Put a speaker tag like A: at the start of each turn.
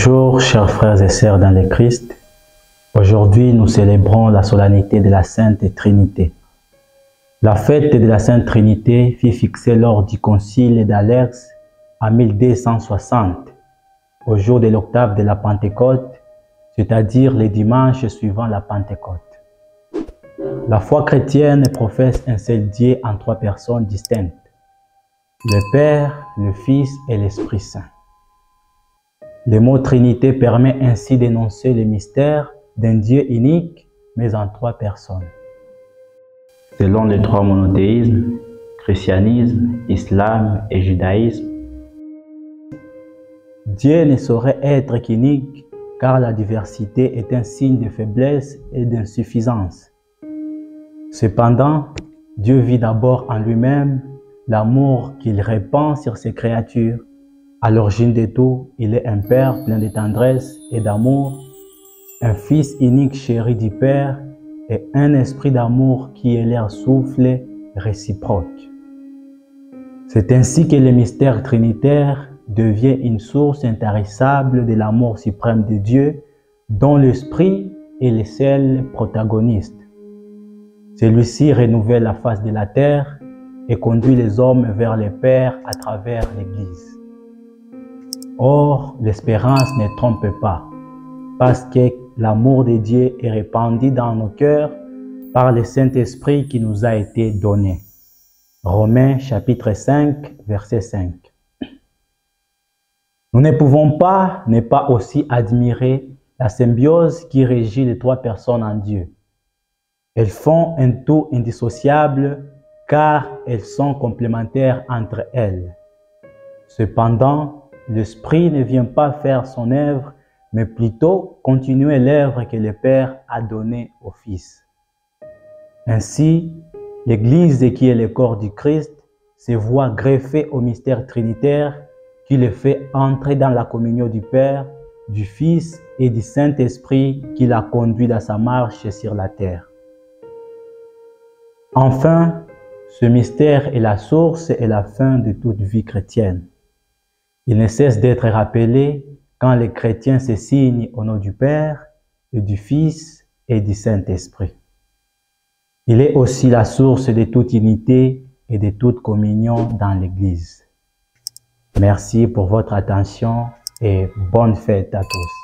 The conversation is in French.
A: Bonjour chers frères et sœurs dans le Christ. Aujourd'hui nous célébrons la solennité de la Sainte Trinité. La fête de la Sainte Trinité fut fixée lors du concile d'Alers en 1260, au jour de l'octave de la Pentecôte, c'est-à-dire le dimanche suivant la Pentecôte. La foi chrétienne professe un seul Dieu en trois personnes distinctes, le Père, le Fils et l'Esprit Saint. Le mot Trinité permet ainsi d'énoncer le mystère d'un Dieu unique, mais en trois personnes. Selon les trois monothéismes, christianisme, islam et judaïsme, Dieu ne saurait être qu'unique, car la diversité est un signe de faiblesse et d'insuffisance. Cependant, Dieu vit d'abord en lui-même l'amour qu'il répand sur ses créatures. À l'origine de tout, il est un Père plein de tendresse et d'amour, un Fils unique chéri du Père et un esprit d'amour qui est leur souffle réciproque. C'est ainsi que le mystère trinitaire devient une source intarissable de l'amour suprême de Dieu, dont l'Esprit est le seul protagoniste. Celui-ci renouvelle la face de la terre et conduit les hommes vers le Père à travers l'Église. Or, l'espérance ne trompe pas, parce que l'amour de Dieu est répandu dans nos cœurs par le Saint-Esprit qui nous a été donné. Romains chapitre 5, verset 5. Nous ne pouvons pas ne pas aussi admirer la symbiose qui régit les trois personnes en Dieu. Elles font un tout indissociable car elles sont complémentaires entre elles. Cependant, l'Esprit ne vient pas faire son œuvre, mais plutôt continuer l'œuvre que le Père a donnée au Fils. Ainsi, l'Église qui est le corps du Christ se voit greffée au mystère trinitaire qui le fait entrer dans la communion du Père, du Fils et du Saint-Esprit qui l'a conduit dans sa marche sur la terre. Enfin, ce mystère est la source et la fin de toute vie chrétienne. Il ne cesse d'être rappelé quand les chrétiens se signent au nom du Père et du Fils et du Saint-Esprit. Il est aussi la source de toute unité et de toute communion dans l'Église. Merci pour votre attention et bonne fête à tous.